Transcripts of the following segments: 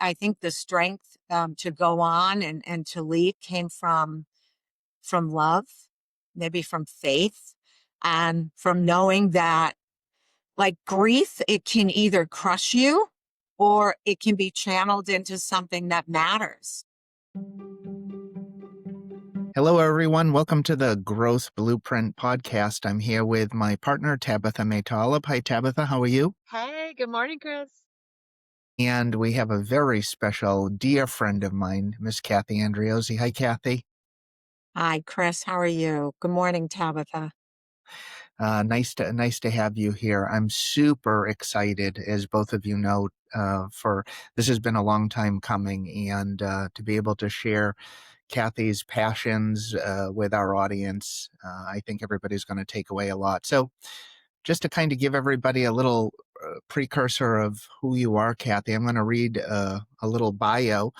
I think the strength to go on and to lead came from love, maybe from faith, and from knowing that, like grief, it can either crush you or it can be channeled into something that matters. Hello, everyone. Welcome to the Growth Blueprint podcast. I'm here with my partner, Tabitha. Hi, Tabitha. How are you? Hey, good morning, Chris. And we have a very special dear friend of mine, Miss Cathy Andreozzi. Hi, Cathy. Hi, Chris. How are you? Good morning, Tabitha. Nice to have you here. I'm super excited, as both of you know, for this has been a long time coming, and to be able to share Cathy's passions with our audience. I think everybody's going to take away a lot. So, just to kind of give everybody a little precursor of who you are, Cathy, I'm going to read a little bio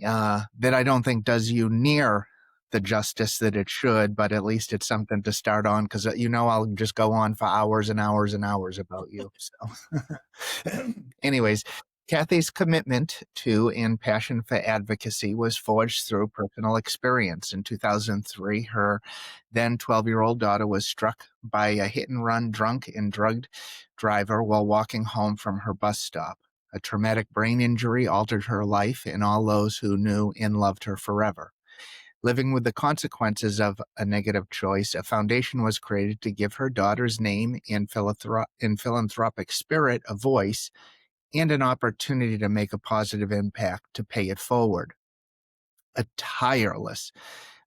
that I don't think does you near the justice that it should, but at least it's something to start on because, I'll just go on for hours and hours and hours about you. So, anyways, Cathy's commitment to and passion for advocacy was forged through personal experience. In 2003, her then 12-year-old daughter was struck by a hit-and-run drunk and drugged driver while walking home from her bus stop. A traumatic brain injury altered her life and all those who knew and loved her forever. Living with the consequences of a negative choice, a foundation was created to give her daughter's name and philanthropic spirit a voice and an opportunity to make a positive impact to pay it forward. A tireless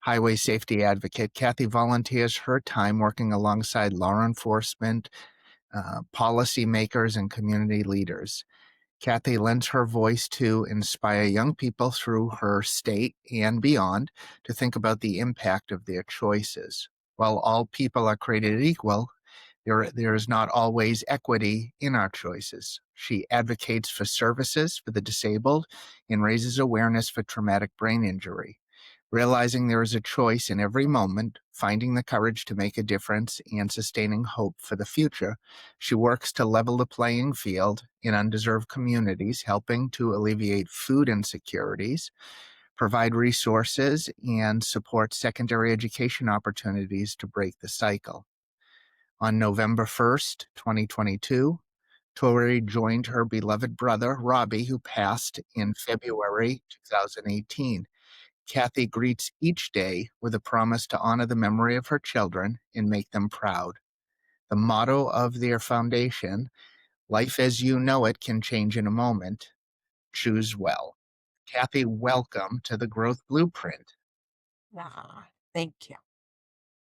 highway safety advocate, Cathy volunteers her time working alongside law enforcement, policymakers, and community leaders. Cathy lends her voice to inspire young people through her state and beyond to think about the impact of their choices. While all people are created equal, there is not always equity in our choices. She advocates for services for the disabled and raises awareness for traumatic brain injury. Realizing there is a choice in every moment, finding the courage to make a difference, and sustaining hope for the future, she works to level the playing field in undeserved communities, helping to alleviate food insecurities, provide resources, and support secondary education opportunities to break the cycle. On November 1st, 2022, Tori joined her beloved brother, Robbie, who passed in February 2018. Cathy greets each day with a promise to honor the memory of her children and make them proud. The motto of their foundation, life as you know it can change in a moment. Choose well. Cathy, welcome to the Growth Blueprint. Thank you.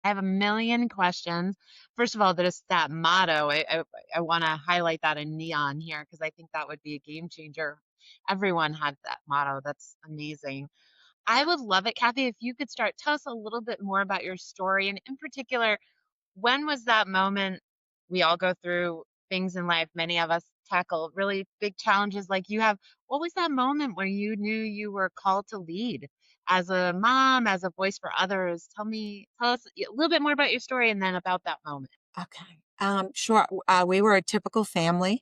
I have a million questions. First of all, there's that motto. I want to highlight that in neon here because I think that would be a game changer. Everyone had that motto. That's amazing. I would love it, Cathy, if you could start. Tell us a little bit more about your story. And in particular, when was that moment? We all go through things in life. Many of us tackle really big challenges like you have. What was that moment where you knew you were called to lead as a mom, as a voice for others? Tell us a little bit more about your story and then about that moment. Okay. Sure. We were a typical family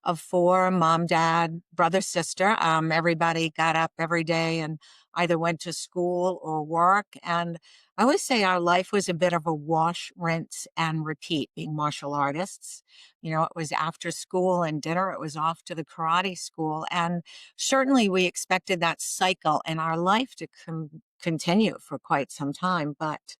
of four: mom, dad, brother, sister. Everybody got up every day and either went to school or work. And I always say our life was a bit of a wash, rinse, and repeat, being martial artists. It was after school and dinner, it was off to the karate school. And certainly we expected that cycle in our life to continue for quite some time. But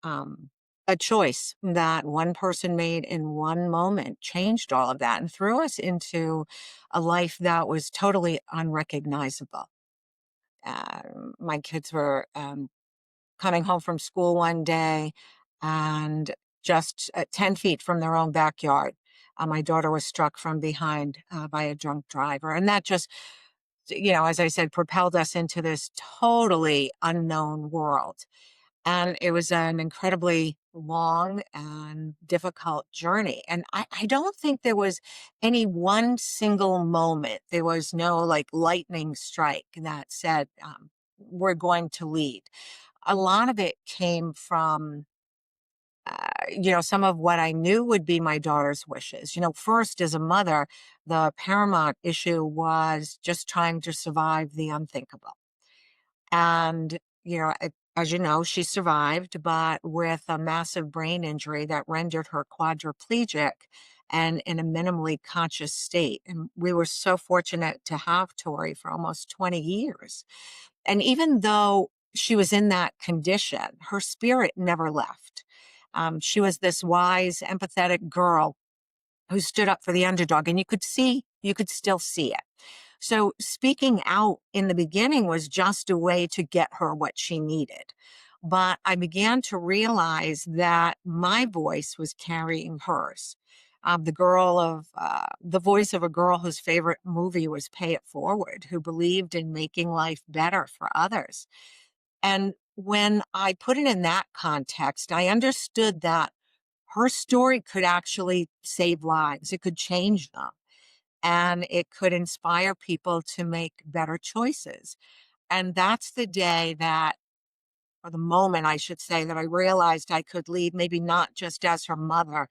um, a choice that one person made in one moment changed all of that and threw us into a life that was totally unrecognizable. My kids were coming home from school one day and just 10 feet from their own backyard, my daughter was struck from behind by a drunk driver. And that just, as I said, propelled us into this totally unknown world. And it was an incredibly long and difficult journey. And I don't think there was any one single moment. There was no like lightning strike that said, we're going to lead. A lot of it came from some of what I knew would be my daughter's wishes. First, as a mother, the paramount issue was just trying to survive the unthinkable. And, as you know, she survived, but with a massive brain injury that rendered her quadriplegic and in a minimally conscious state. And we were so fortunate to have Tori for almost 20 years. And even though she was in that condition, her spirit never left. She was this wise, empathetic girl who stood up for the underdog, and you could still see it. So speaking out in the beginning was just a way to get her what she needed. But I began to realize that my voice was carrying hers. The voice of a girl whose favorite movie was Pay It Forward, who believed in making life better for others. And when I put it in that context, I understood that her story could actually save lives. It could change them, and it could inspire people to make better choices. And that's the day that, or the moment, I should say, that I realized I could lead, maybe not just as her mother,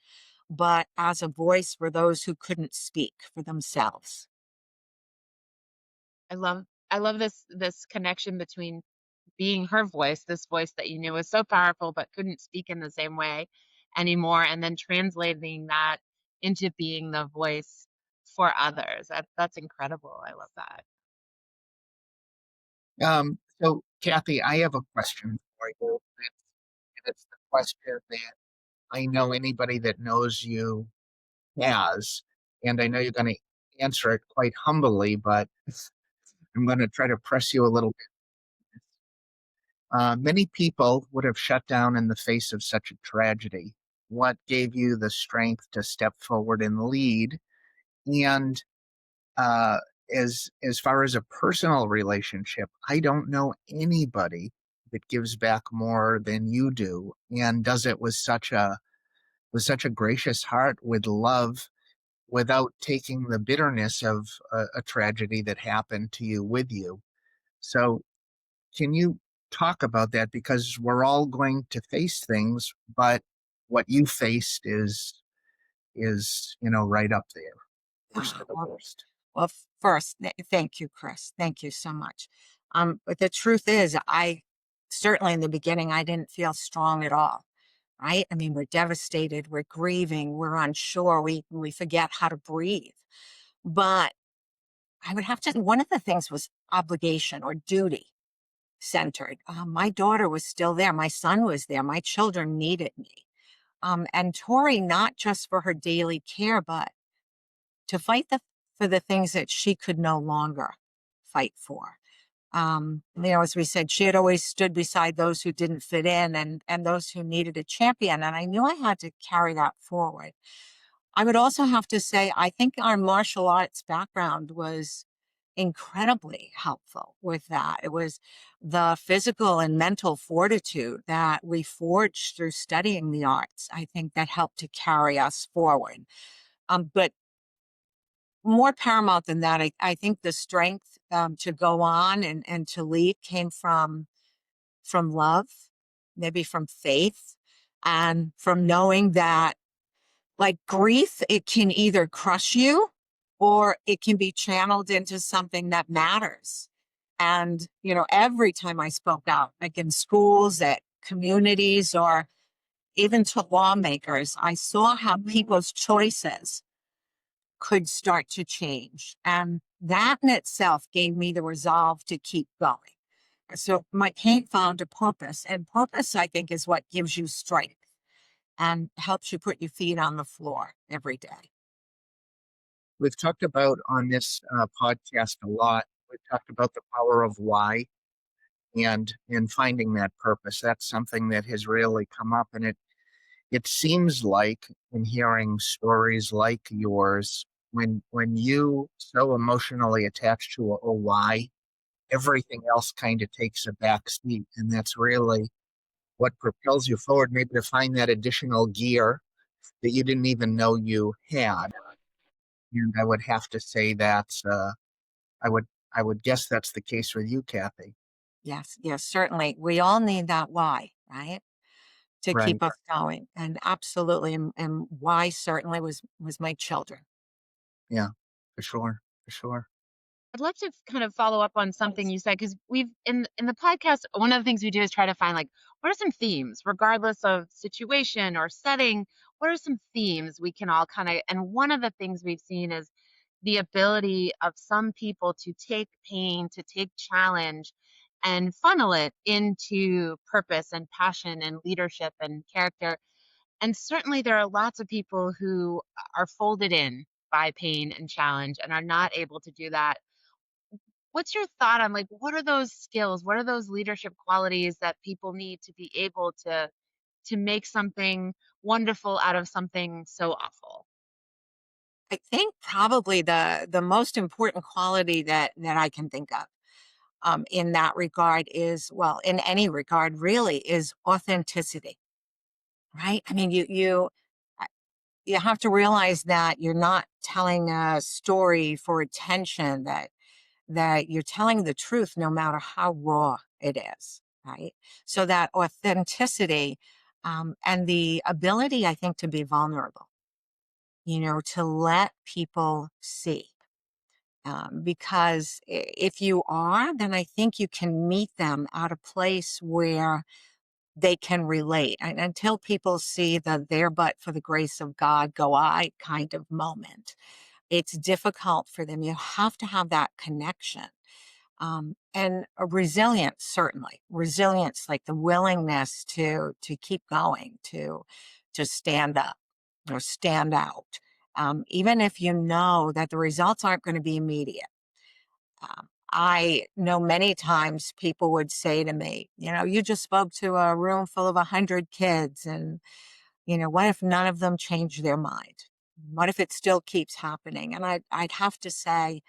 but as a voice for those who couldn't speak for themselves. I love this connection between being her voice, this voice that you knew was so powerful but couldn't speak in the same way anymore, and then translating that into being the voice for others. That's incredible. I love that. So, Cathy, I have a question for you. And it's the question that I know anybody that knows you has. And I know you're going to answer it quite humbly, but I'm going to try to press you a little bit. Many people would have shut down in the face of such a tragedy. What gave you the strength to step forward and lead? And uh, as far as a personal relationship, I don't know anybody that gives back more than you do and does it with such a gracious heart, with love, without taking the bitterness of a tragedy that happened to you with you. So, can you talk about that? Because we're all going to face things, but what you faced is right up there, worst Ah, of the Well, worst. well, first, thank you, Chris. Thank you so much. But the truth is, I certainly in the beginning, I didn't feel strong at all. Right? I mean, we're devastated, we're grieving, we're unsure, we forget how to breathe. But I would have to, one of the things was obligation or duty centered. My daughter was still there, my son was there, my children needed me. And Tori, not just for her daily care, but to fight for the things that she could no longer fight for. As we said, she had always stood beside those who didn't fit in and those who needed a champion. And I knew I had to carry that forward. I would also have to say, I think our martial arts background was incredibly helpful with that. It was the physical and mental fortitude that we forged through studying the arts, I think, that helped to carry us forward. But more paramount than that, I think the strength to go on and to lead came from love, maybe from faith, and from knowing that, like grief, it can either crush you or it can be channeled into something that matters. And, every time I spoke out, like in schools, at communities, or even to lawmakers, I saw how people's choices could start to change. And that in itself gave me the resolve to keep going. So my pain found a purpose, and purpose, I think, is what gives you strength and helps you put your feet on the floor every day. We've talked about on this podcast a lot. We've talked about the power of why and finding that purpose. That's something that has really come up, and it seems like in hearing stories like yours, when you so emotionally attach to a why, everything else kind of takes a back seat, and that's really what propels you forward. Maybe to find that additional gear that you didn't even know you had. And I would have to say that's I would I would guess that's the case with you, Cathy. Yes, yes, certainly. We all need that why, right? to Right. keep us going. And absolutely, and why certainly was my children. Yeah, for sure. For sure. I'd love to kind of follow up on something you said because we've in the podcast, one of the things we do is try to find like what are some themes, regardless of situation or setting, what are some themes we can all kind of, and one of the things we've seen is the ability of some people to take pain, to take challenge and funnel it into purpose and passion and leadership and character. And certainly there are lots of people who are folded in by pain and challenge and are not able to do that. What's your thought on like what are those skills? What are those leadership qualities that people need to be able to make something wonderful out of something so awful? I think probably the most important quality that I can think of in that regard is, well, in any regard really, is authenticity, right? I mean, uh, you have to realize that you're not telling a story for attention, that you're telling the truth no matter how raw it is, right? So that authenticity, and the ability, I think, to be vulnerable, to let people see. Because if you are, then I think you can meet them at a place where they can relate. And until people see the there but for the grace of God go I kind of moment, it's difficult for them. You have to have that connection. And a resilience, certainly resilience, like the willingness to keep going, to stand up or stand out, even if you know that the results aren't going to be immediate. I know many times people would say to me, you just spoke to a room full of 100 kids, and what if none of them change their mind? What if it still keeps happening? And I'd have to say,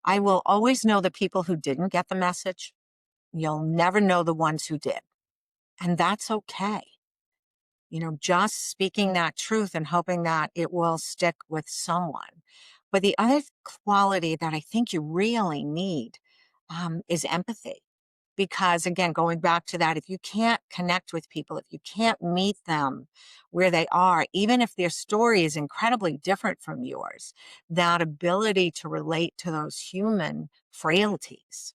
I will always know the people who didn't get the message. You'll never know the ones who did. And that's okay. Just speaking that truth and hoping that it will stick with someone. But the other quality that I think you really need is empathy. Because again, going back to that, if you can't connect with people, if you can't meet them where they are, even if their story is incredibly different from yours, that ability to relate to those human frailties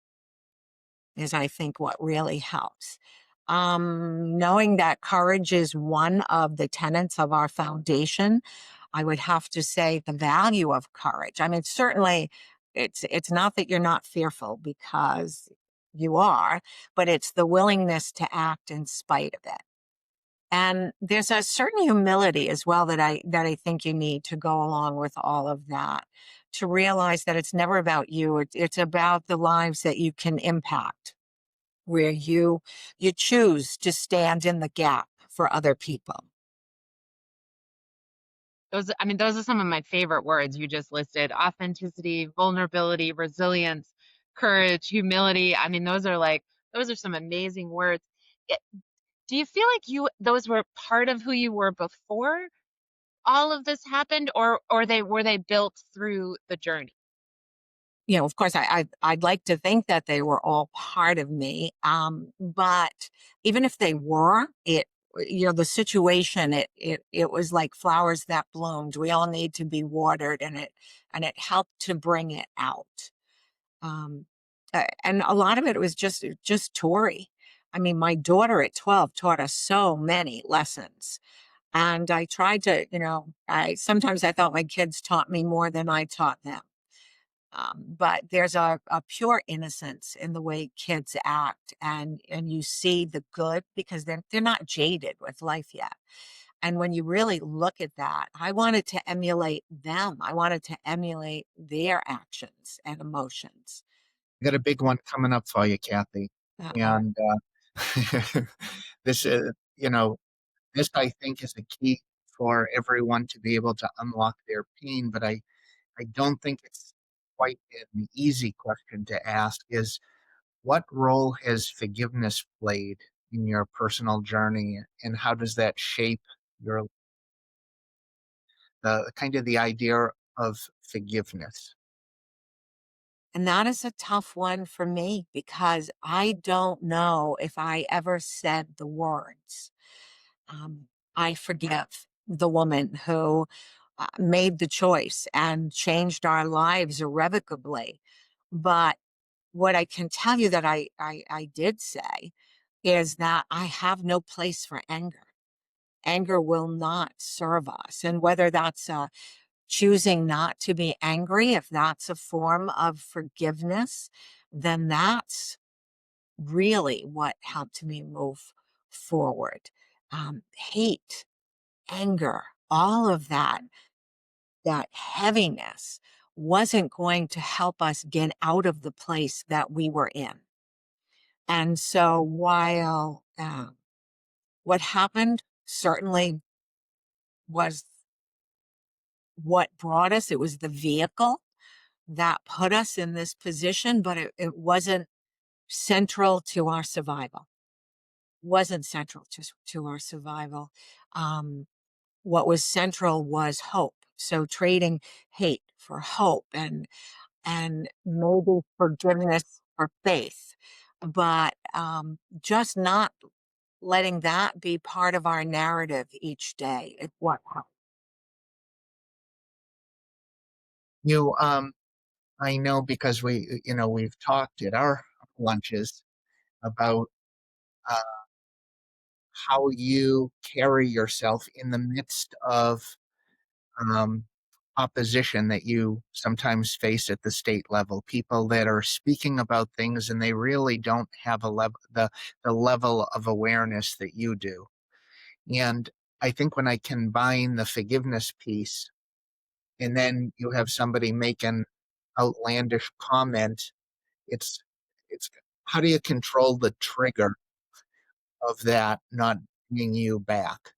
is, I think, what really helps. Knowing that courage is one of the tenets of our foundation, I would have to say the value of courage. I mean, certainly it's not that you're not fearful, because you are, but it's the willingness to act in spite of it. And there's a certain humility as well that I think you need to go along with all of that, to realize that it's never about you. It's about the lives that you can impact, where you choose to stand in the gap for other people. Those are some of my favorite words you just listed. Authenticity, vulnerability, resilience, courage, humility. I mean, those are some amazing words. It- Do you feel like those were part of who you were before all of this happened, or they were they built through the journey? Of course, I'd like to think that they were all part of me. But even if they were, the situation, it was like flowers that bloomed. We all need to be watered, and it helped to bring it out. Um, and a lot of it was just Tori. I mean, my daughter at 12 taught us so many lessons. And I tried to, I sometimes I thought my kids taught me more than I taught them. But there's a pure innocence in the way kids act, and you see the good because they're not jaded with life yet. And when you really look at that, I wanted to emulate them. I wanted to emulate their actions and emotions. I got a big one coming up for you, Kathy. Uh-oh. And this, you know, this I think is the key for everyone to be able to unlock their pain. But I don't think it's quite an easy question to ask. Is what role has forgiveness played in your personal journey, and how does that shape your the kind of the idea of forgiveness? And that is a tough one for me, because I don't know if I ever said the words. I forgive the woman who made the choice and changed our lives irrevocably. But what I can tell you that I did say is that I have no place for anger. Anger will not serve us. And whether that's choosing not to be angry, if that's a form of forgiveness, then that's really what helped me move forward. Hate, anger, all of that heaviness wasn't going to help us get out of the place that we were in. And so while what happened certainly was what brought us, it was the vehicle that put us in this position, but it wasn't central to our survival. Wasn't central to our survival. What was central was hope. So trading hate for hope and maybe forgiveness for faith, but just not letting that be part of our narrative each day. It what You, I know because we've talked at our lunches about uh, how you carry yourself in the midst of um, opposition that you sometimes face at the state level. People that are speaking about things and they really don't have the level of awareness that you do. And I think when I combine the forgiveness piece and then you have somebody make an outlandish comment, it's it's how do you control the trigger of that not bringing you back?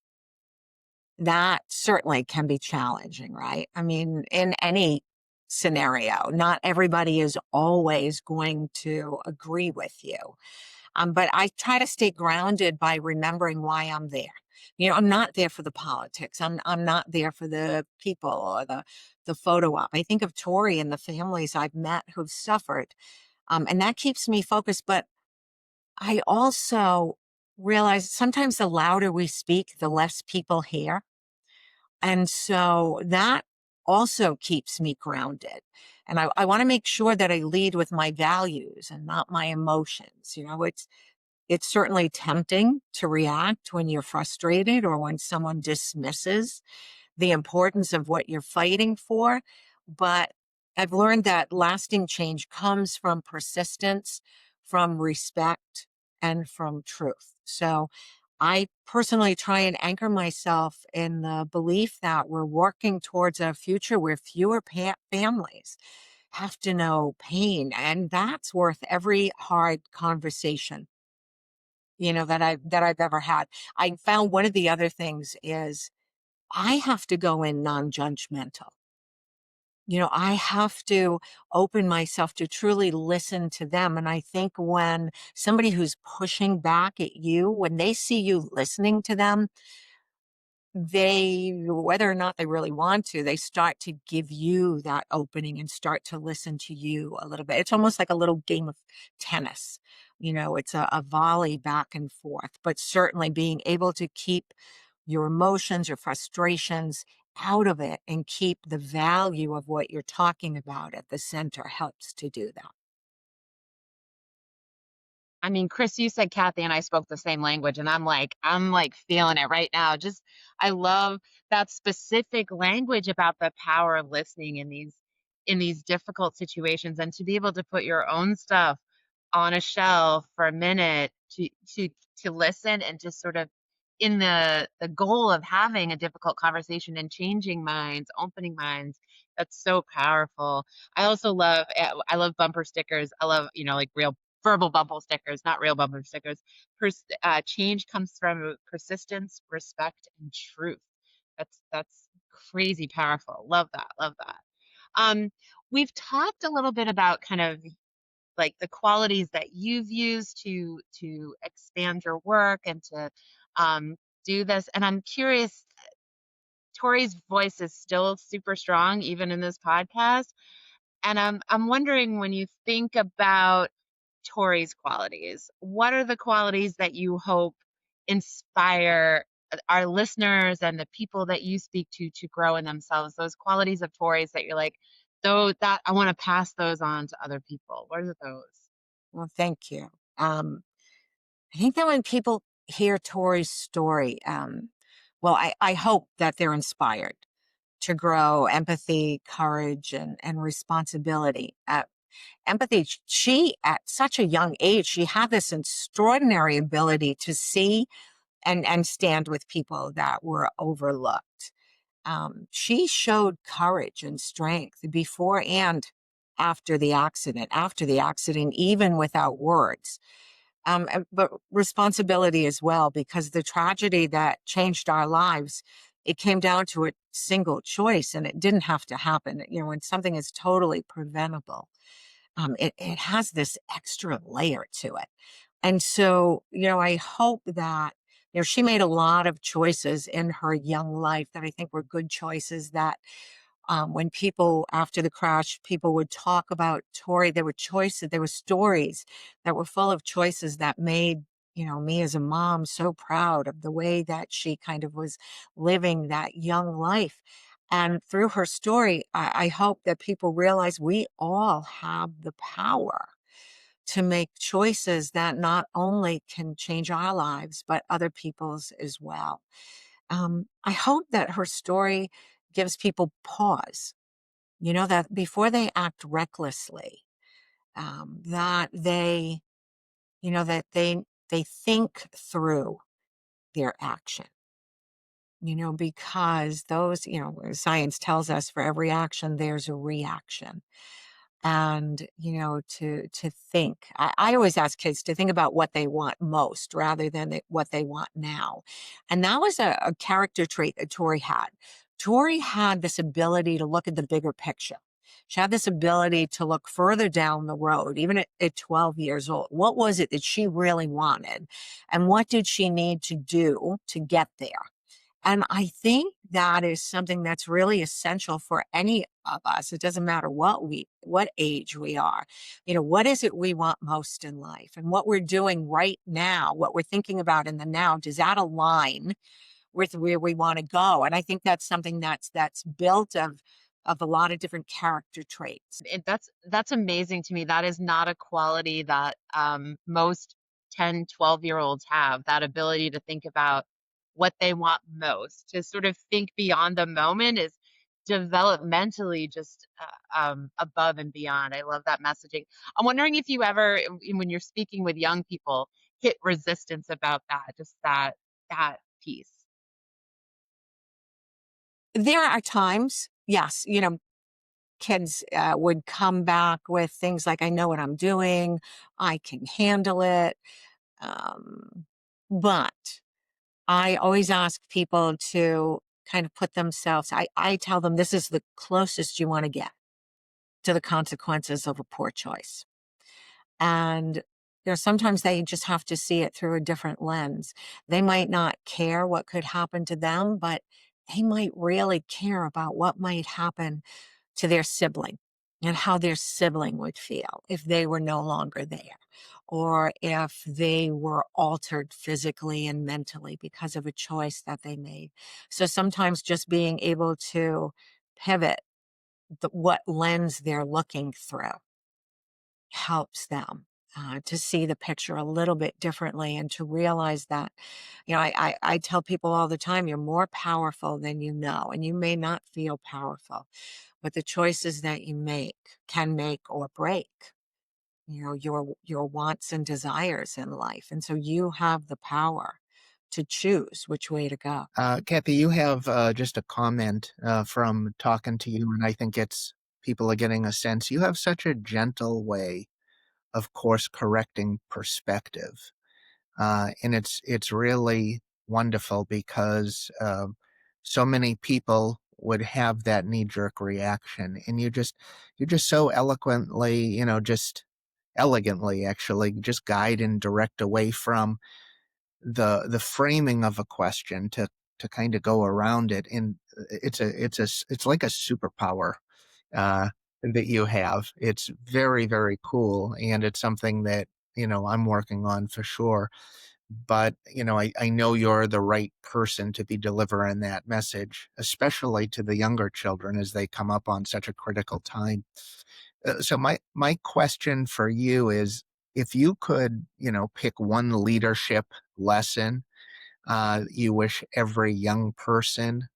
that certainly can be challenging, right? I mean, in any scenario, not everybody is always going to agree with you. But I try to stay grounded by remembering why I'm there. I'm not there for the politics. I'm not there for the people or the photo op. I think of Tori and the families I've met who've suffered, and that keeps me focused. But I also realize sometimes the louder we speak, the less people hear. And so that also keeps me grounded. And I want to make sure that I lead with my values and not my emotions. It's certainly tempting to react when you're frustrated or when someone dismisses the importance of what you're fighting for. But I've learned that lasting change comes from persistence, from respect, and from truth. So I personally try and anchor myself in the belief that we're working towards a future where fewer families have to know pain. And that's worth every hard conversation that I've ever had. I found one of the other things is I have to go in non-judgmental. I have to open myself to truly listen to them. And I think when somebody who's pushing back at you, when they see you listening to them, whether or not they really want to, they start to give you that opening and start to listen to you a little bit. It's almost like a little game of tennis. It's a volley back and forth, but certainly being able to keep your emotions, your frustrations out of it and keep the value of what you're talking about at the center helps to do that. I mean, Chris, you said Kathy and I spoke the same language, and I'm like feeling it right now. Just, I love that specific language about the power of listening in these difficult situations, and to be able to put your own stuff on a shelf for a minute to listen and just sort of in the goal of having a difficult conversation and changing minds, opening minds. That's so powerful. I love bumper stickers. I love, like real verbal bumper stickers, not real bumper stickers. Change comes from persistence, respect, and truth. That's crazy powerful. Love that. Love that. Um, we've talked a little bit about kind of like the qualities that you've used to expand your work and to do this. And I'm curious, Tori's voice is still super strong even in this podcast. And I'm wondering, when you think about Tori's qualities, what are the qualities that you hope inspire our listeners and the people that you speak to grow in themselves, those qualities of Tori's that you're like, though, that I want to pass those on to other people? What are those? Well, thank you. I think that when people hear Tori's story, well, I hope that they're inspired to grow empathy, courage, and responsibility. Empathy, she, at such a young age, she had this extraordinary ability to see and stand with people that were overlooked. She showed courage and strength before and after the accident, even without words. But responsibility as well, because the tragedy that changed our lives, it came down to a single choice, and it didn't have to happen. You know, when something is totally preventable, it has this extra layer to it. And so, you know, I hope that, you know, she made a lot of choices in her young life that I think were good choices that when people, after the crash, people would talk about Tori, there were choices, there were stories that were full of choices that made, you know, me as a mom so proud of the way that she kind of was living that young life. And through her story, I hope that people realize we all have the power to make choices that not only can change our lives, but other people's as well. I hope that her story gives people pause, you know, that before they act recklessly, that they, you know, that they think through their action, you know, because those, you know, science tells us for every action, there's a reaction. And you know, to think, I always ask kids to think about what they want most rather than what they want now. And that was a character trait that Tori had. Tori had this ability to look at the bigger picture. She had this ability to look further down the road, even at 12 years old. What was it that she really wanted, and what did she need to do to get there? And I think that is something that's really essential for any of us. It doesn't matter what age we are. You know, what is it we want most in life? And what we're doing right now, what we're thinking about in the now, does that align with where we want to go? And I think that's something that's built of a lot of different character traits. That's amazing to me. That is not a quality that most 10, 12-year-olds have, that ability to think about what they want most, to sort of think beyond the moment is developmentally just above and beyond. I love that messaging. I'm wondering if you ever, when you're speaking with young people, hit resistance about that, just that piece. There are times, yes, you know, kids would come back with things like, I know what I'm doing, I can handle it. Um, but I always ask people to kind of put themselves, I tell them this is the closest you want to get to the consequences of a poor choice. And you know, sometimes they just have to see it through a different lens. They might not care what could happen to them, but they might really care about what might happen to their sibling and how their sibling would feel if they were no longer there, or if they were altered physically and mentally because of a choice that they made. So sometimes just being able to pivot what lens they're looking through helps them to see the picture a little bit differently and to realize that, you know, I tell people all the time, you're more powerful than you know, and you may not feel powerful, but the choices that you make can make or break, you know, your wants and desires in life. And so you have the power to choose which way to go. Kathy, you have just a comment from talking to you, and I think it's people are getting a sense. You have such a gentle way of course correcting perspective, and it's really wonderful because so many people would have that knee jerk reaction, and you just so eloquently, you know, just elegantly actually just guide and direct away from the framing of a question to kind of go around it. And it's like a superpower uh, that you have. It's very, very cool, and it's something that, you know, I'm working on for sure. but I know you're the right person to be delivering that message, especially to the younger children as they come up on such a critical time. So my question for you is, if you could, pick one leadership lesson you wish every young person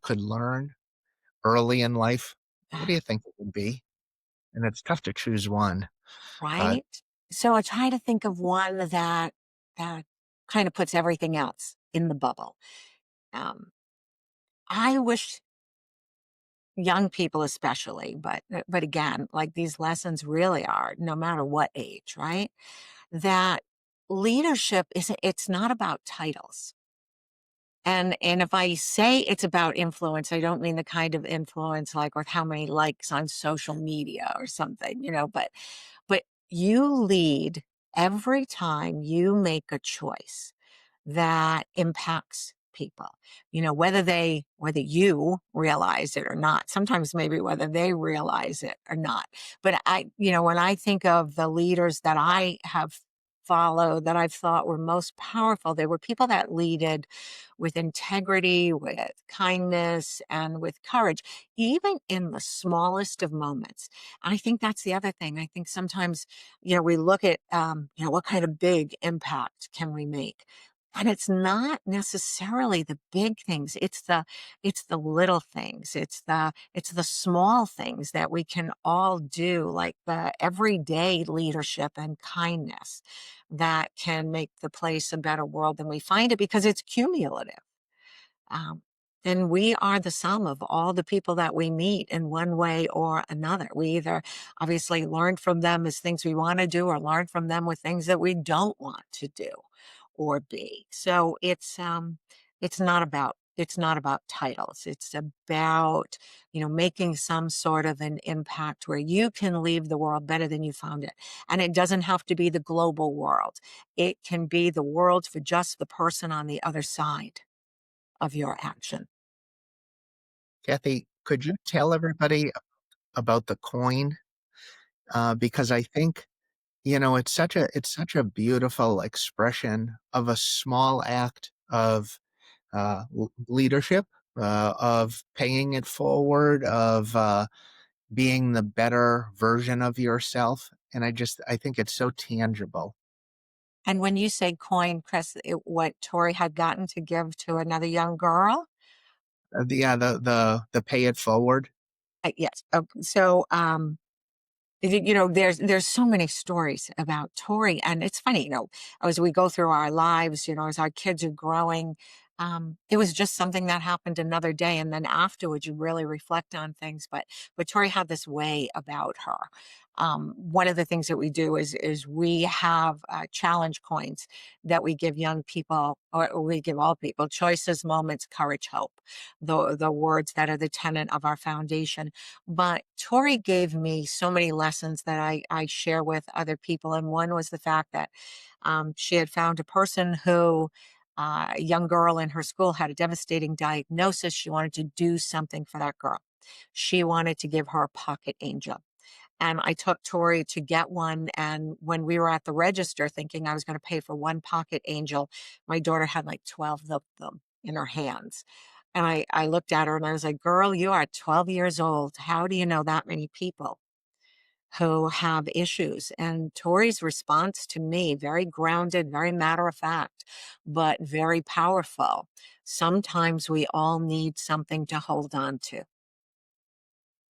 could learn early in life, what do you think it would be? And it's tough to choose one, but Right? So I try to think of one that kind of puts everything else in the bubble. Um, I wish young people especially, but again, like these lessons really are no matter what age, right? That leadership isn't it's not about titles. And if I say it's about influence, I don't mean the kind of influence like with how many likes on social media or something, but you lead every time you make a choice that impacts people, whether you realize it or not, sometimes maybe whether they realize it or not. But when I think of the leaders that I have followed that I've thought were most powerful, they were people that leaded with integrity, with kindness, and with courage, even in the smallest of moments. I think that's the other thing. I think sometimes, we look at, what kind of big impact can we make? And it's not necessarily the big things. It's the little things. It's the small things that we can all do, like the everyday leadership and kindness that can make the place a better world than we find it because it's cumulative. um, then we are the sum of all the people that we meet in one way or another. We either obviously learn from them as things we want to do or learn from them with things that we don't want to do or be. So it's not about titles. It's about, making some sort of an impact where you can leave the world better than you found it. And it doesn't have to be the global world. It can be the world for just the person on the other side of your action. Kathy, could you tell everybody about the coin? Because I think, it's such a beautiful expression of a small act of leadership, of paying it forward, of being the better version of yourself. And I think it's so tangible. And when you say coin, Chris, what Tori had gotten to give to another young girl? The pay it forward. Yes. So, there's so many stories about Tori, and it's funny, as we go through our lives, as our kids are growing, it was just something that happened another day, and then afterwards, you really reflect on things. But Tori had this way about her. One of the things that we do is we have challenge coins that we give young people, or we give all people: choices, moments, courage, hope. The words that are the tenet of our foundation. But Tori gave me so many lessons that I share with other people. And one was the fact that she had found a person who, a young girl in her school, had a devastating diagnosis. She wanted to do something for that girl. She wanted to give her a pocket angel. And I took Tori to get one. And when we were at the register thinking I was going to pay for one pocket angel, my daughter had like 12 of them in her hands. And I looked at her and I was like, girl, you are 12 years old. How do you know that many people who have issues? And Tori's response to me, very grounded, very matter of fact, but very powerful. Sometimes we all need something to hold on to.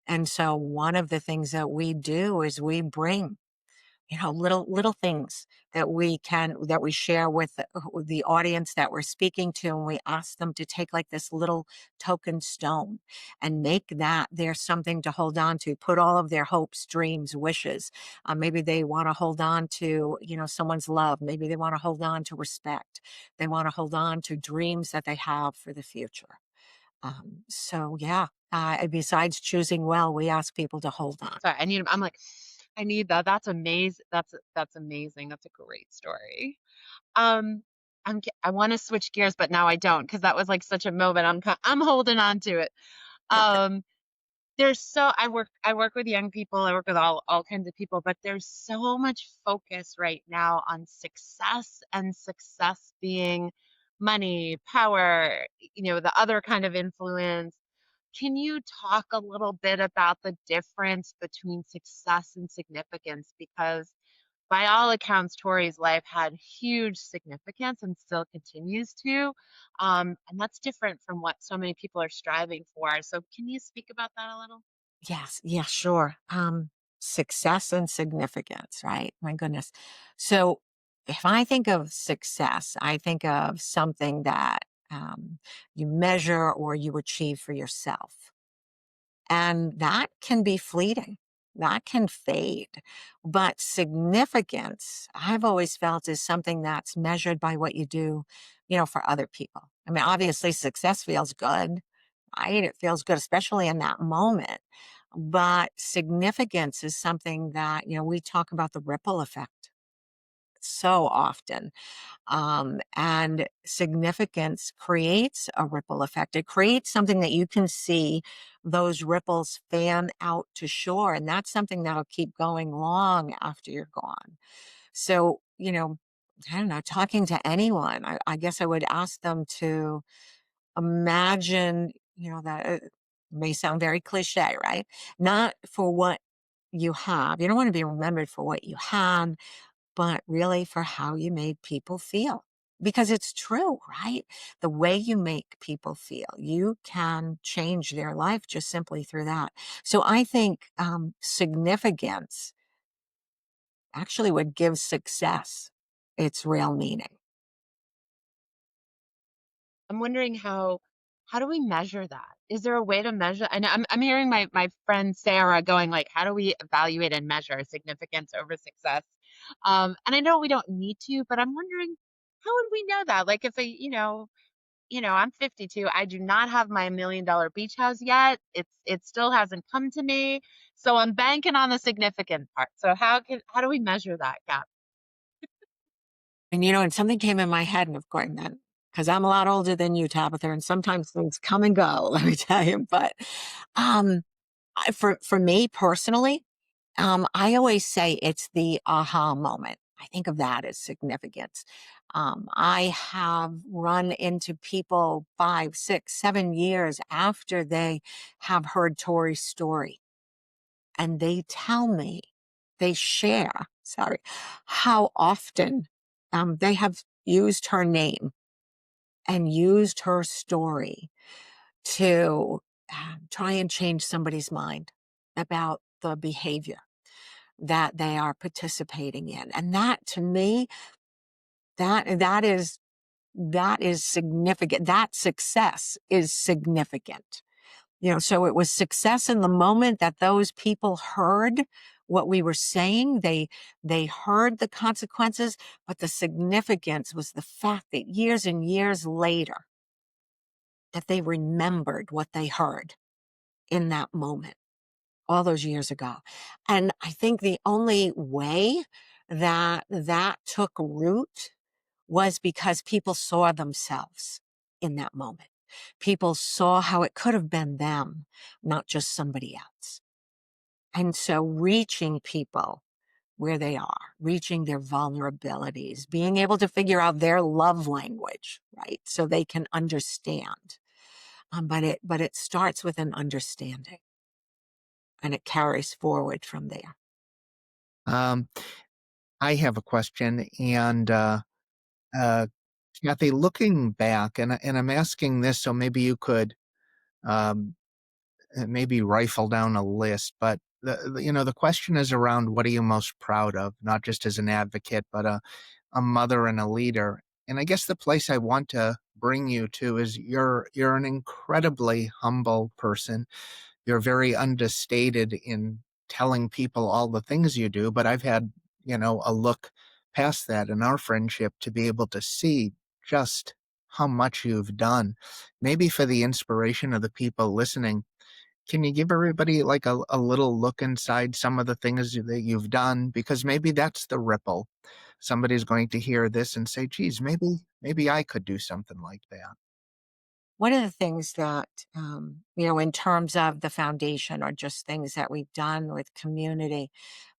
And so one of the things that we do is we bring, little things that we share with the audience that we're speaking to, and we ask them to take like this little token stone and make that there's something to hold on to, put all of their hopes, dreams, wishes. Maybe they want to hold on to, someone's love. Maybe they want to hold on to respect. They want to hold on to dreams that they have for the future. So yeah, besides choosing well, we ask people to hold on. Sorry, I'm like, I need that. That's amazing. That's amazing. That's a great story. Um, I want to switch gears, but now I don't because that was like such a moment. I'm holding on to it. Okay. Um, I work with young people, I work with all kinds of people, but there's so much focus right now on success, and success being money, power, the other kind of influence. Can you talk a little bit about the difference between success and significance? Because by all accounts, Tori's life had huge significance and still continues to. And that's different from what so many people are striving for. So, can you speak about that a little? Yes, yeah, sure. Success and significance, right? My goodness. So if I think of success, I think of something that you measure or you achieve for yourself. And that can be fleeting. That can fade. But significance, I've always felt, is something that's measured by what you do, for other people. I mean, obviously, success feels good, right? It feels good, especially in that moment. But significance is something that, we talk about the ripple effect so often. And significance creates a ripple effect. It creates something that you can see those ripples fan out to shore. And that's something that'll keep going long after you're gone. So, I don't know, talking to anyone, I guess I would ask them to imagine, that it may sound very cliche, right? Not for what you have. You don't want to be remembered for what you had, but really for how you made people feel. Because it's true, right? The way you make people feel, you can change their life just simply through that. So I think significance actually would give success its real meaning. I'm wondering how do we measure that? Is there a way to measure? And I'm hearing my friend Sarah going like, how do we evaluate and measure significance over success? And I know we don't need to, but I'm wondering how would we know that? Like if I'm 52. I do not have my $1 million beach house yet. It still hasn't come to me. So I'm banking on the significant part. So how do we measure that gap? And something came in my head, and of course, then, because I'm a lot older than you, Tabitha, and sometimes things come and go, let me tell you. But um, for me personally, I always say it's the aha moment. I think of that as significance. I have run into people 5, 6, 7 years after they have heard Tori's story, and they tell me, they share, sorry, how often they have used her name and used her story to try and change somebody's mind about the behavior that they are participating in. And that, to me, that is significant. That success is significant. So it was success in the moment that those people heard what we were saying. They heard the consequences, but the significance was the fact that years and years later, that they remembered what they heard in that moment all those years ago. And I think the only way that that took root was because people saw themselves in that moment. People saw how it could have been them, not just somebody else. And so reaching people where they are, reaching their vulnerabilities, being able to figure out their love language, right? So they can understand. But it starts with an understanding, and it carries forward from there. Um, I have a question, and uh, Kathy, looking back, and I'm asking this so maybe you could um, maybe rifle down a list, but the question is around what are you most proud of, not just as an advocate, but a mother and a leader. And I guess the place I want to bring you to is you're an incredibly humble person. You're very understated in telling people all the things you do, but I've had, a look past that in our friendship to be able to see just how much you've done. Maybe for the inspiration of the people listening, can you give everybody like a little look inside some of the things that you've done? Because maybe that's the ripple. Somebody's going to hear this and say, geez, maybe I could do something like that. one of the things that, in terms of the foundation or just things that we've done with community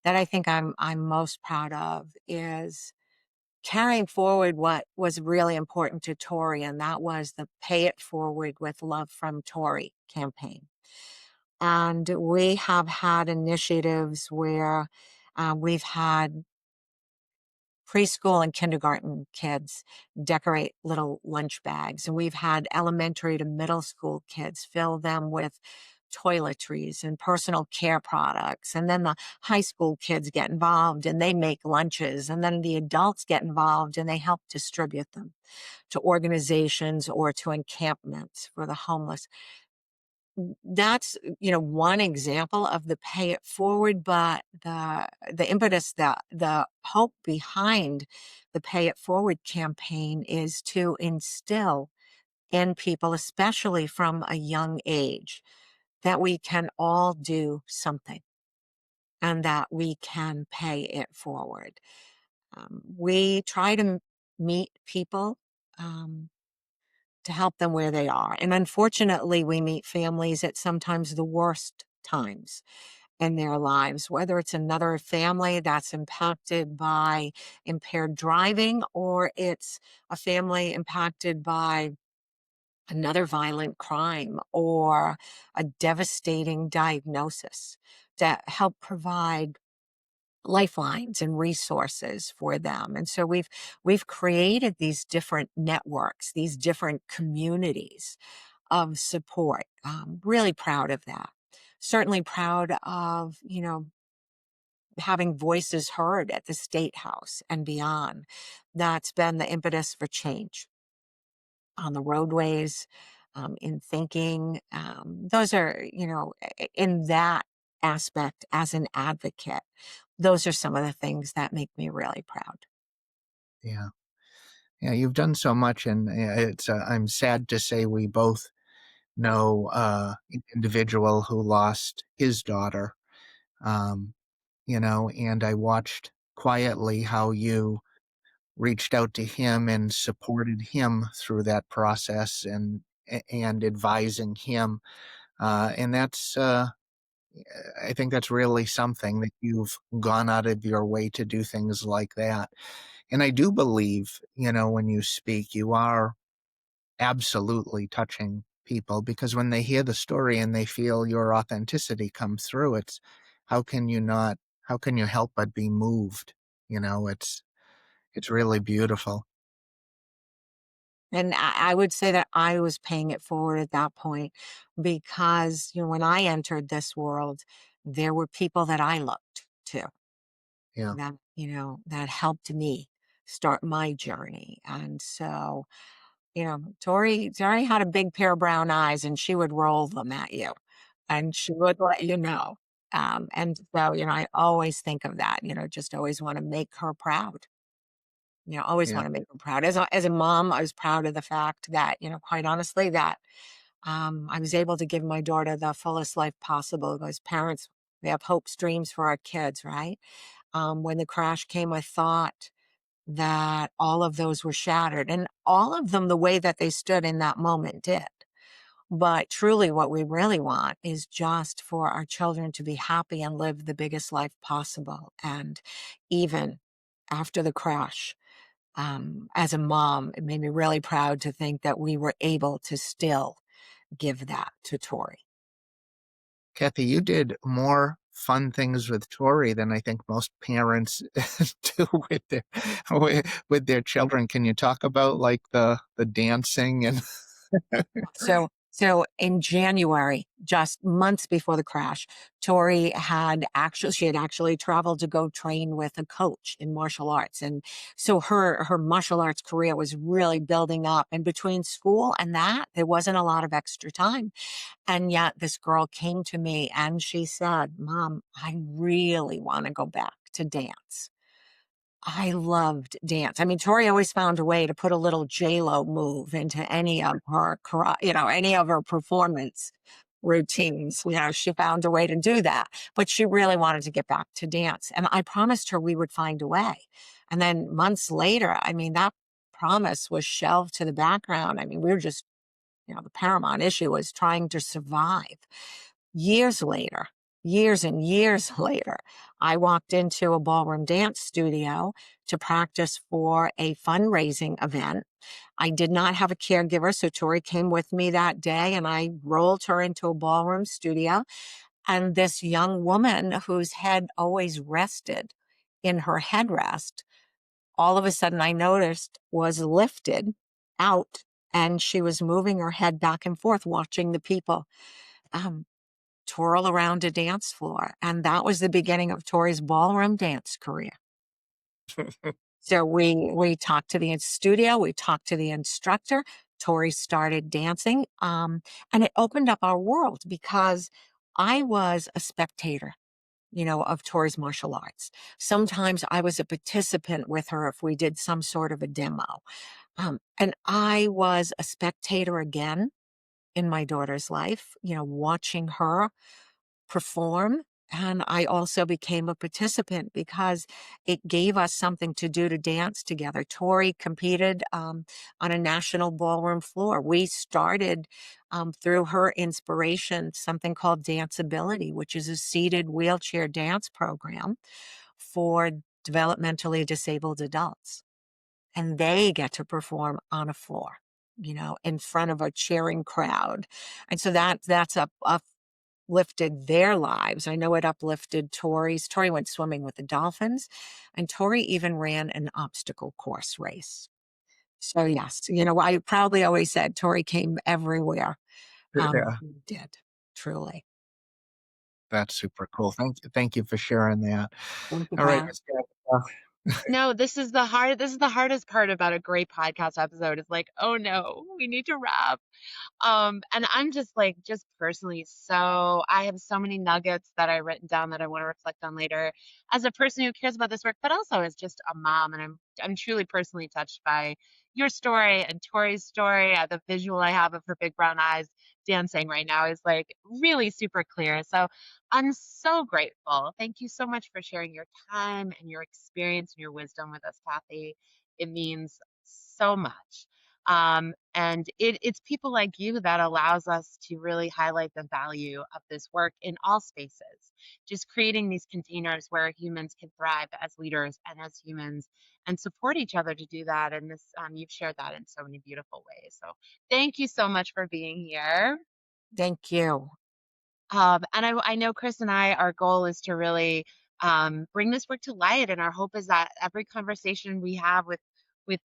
that I think I'm most proud of is carrying forward what was really important to Tori, and that was the Pay It Forward with Love from Tori campaign. And we have had initiatives where we've had preschool and kindergarten kids decorate little lunch bags. And we've had elementary to middle school kids fill them with toiletries and personal care products. And then the high school kids get involved and they make lunches. And then the adults get involved and they help distribute them to organizations or to encampments for the homeless. That's, one example of the pay it forward, but the impetus, the hope behind the Pay It Forward campaign is to instill in people, especially from a young age, that we can all do something and that we can pay it forward. We try to meet people to help them where they are. And unfortunately, we meet families at sometimes the worst times in their lives, whether it's another family that's impacted by impaired driving or it's a family impacted by another violent crime or a devastating diagnosis, to help provide lifelines and resources for them. And so we've created these different networks, these different communities of support. Really proud of that. Certainly proud of, having voices heard at the State House and beyond. That's been the impetus for change on the roadways, in thinking. Those are, in that aspect as an advocate, those are some of the things that make me really proud. Yeah. Yeah, you've done so much, and it's. I'm sad to say we both know an individual who lost his daughter. Um, and I watched quietly how you reached out to him and supported him through that process and advising him. And that's I think that's really something that you've gone out of your way to do things like that. And I do believe, when you speak, you are absolutely touching people, because when they hear the story and they feel your authenticity come through, it's how can you not, how can you help but be moved? It's really beautiful. And I would say that I was paying it forward at that point because, when I entered this world, there were people that I looked to Yeah. that helped me start my journey. And so, Tori had a big pair of brown eyes and she would roll them at you and she would let you know. And so, I always think of that, just always want to make her proud. Always Yeah. want to make her proud. As a mom, I was proud of the fact that, quite honestly, that I was able to give my daughter the fullest life possible. Because parents, we have hopes, dreams for our kids, right? When the crash came, I thought that all of those were shattered, and all of them the way that they stood in that moment did. But truly, what we really want is just for our children to be happy and live the biggest life possible. And even after the crash, as a mom, it made me really proud to think that we were able to still give that to Tori. Kathy, you did more fun things with Tori than I think most parents do with their children. Can you talk about like the dancing and So in January, just months before the crash, Tori she had actually traveled to go train with a coach in martial arts. And so her martial arts career was really building up. And between school and that, there wasn't a lot of extra time. And yet this girl came to me and she said, "Mom, I really want to go back to dance." I loved dance. I mean, Tori always found a way to put a little J-Lo move into any of her, any of her performance routines. She found a way to do that, but she really wanted to get back to dance. And I promised her we would find a way. And then months later, I mean, that promise was shelved to the background. I mean, we were just the paramount issue was trying to survive. Years later, years and years later, I walked into a ballroom dance studio to practice for a fundraising event. I did not have a caregiver, so Tori came with me that day, and I rolled her into a ballroom studio. And this young woman whose head always rested in her headrest, all of a sudden I noticed was lifted out, and she was moving her head back and forth, watching the people um, twirl around a dance floor. And that was the beginning of Tori's ballroom dance career. So we talked to the studio, we talked to the instructor. Tori started dancing, and it opened up our world because I was a spectator, of Tori's martial arts. Sometimes I was a participant with her if we did some sort of a demo. And I was a spectator again in my daughter's life, watching her perform. And I also became a participant because it gave us something to do to dance together. Tori competed on a national ballroom floor. We started through her inspiration something called Danceability, which is a seated wheelchair dance program for developmentally disabled adults. And they get to perform on a floor, in front of a cheering crowd. And so that's uplifted their lives. I know it uplifted Tori's. Tori went swimming with the dolphins, and Tori even ran an obstacle course race. So yes, I proudly always said Tori came everywhere. Yeah, Did truly. that's super cool. Thank you for sharing that. Thank you, All right, Pat. Miss Tabitha. No, this is the hardest part about a great podcast episode. Is like, oh no, we need to wrap. And I'm just like, just personally, so I have so many nuggets that I've written down that I want to reflect on later as a person who cares about this work, but also as just a mom. And I'm truly personally touched by your story and Tori's story. The visual I have of her big brown eyes dancing right now is like really super clear. So I'm so grateful. Thank you so much for sharing your time and your experience and your wisdom with us, Cathy. It means so much. And it's people like you that allows us to really highlight the value of this work in all spaces, just creating these containers where humans can thrive as leaders and as humans and support each other to do that. And this, you've shared that in so many beautiful ways. So thank you so much for being here. Thank you. And I know Chris and I, our goal is to really bring this work to light. And our hope is that every conversation we have with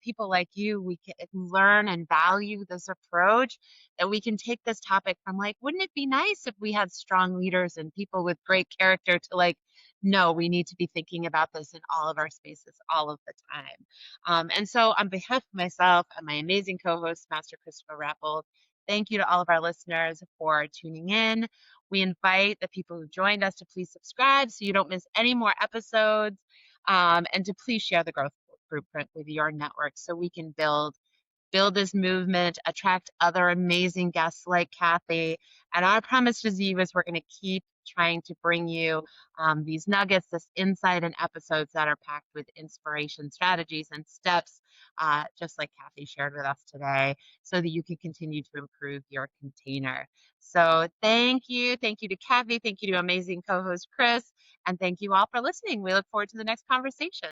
people like you, we can learn and value this approach, that we can take this topic from like, wouldn't it be nice if we had strong leaders and people with great character to like, no, we need to be thinking about this in all of our spaces all of the time. And so on behalf of myself and my amazing co-host, Master Christopher Rappold, thank you to all of our listeners for tuning in. We invite the people who joined us to please subscribe so you don't miss any more episodes, and to please share the growth blueprint with your network so we can build this movement, attract other amazing guests like Cathy. And our promise to you is we're going to keep trying to bring you these nuggets, this insight, and episodes that are packed with inspiration, strategies, and steps, just like Cathy shared with us today, so that you can continue to improve your container. So thank you. Thank you to Cathy. Thank you to amazing co host Chris. And thank you all for listening. We look forward to the next conversation.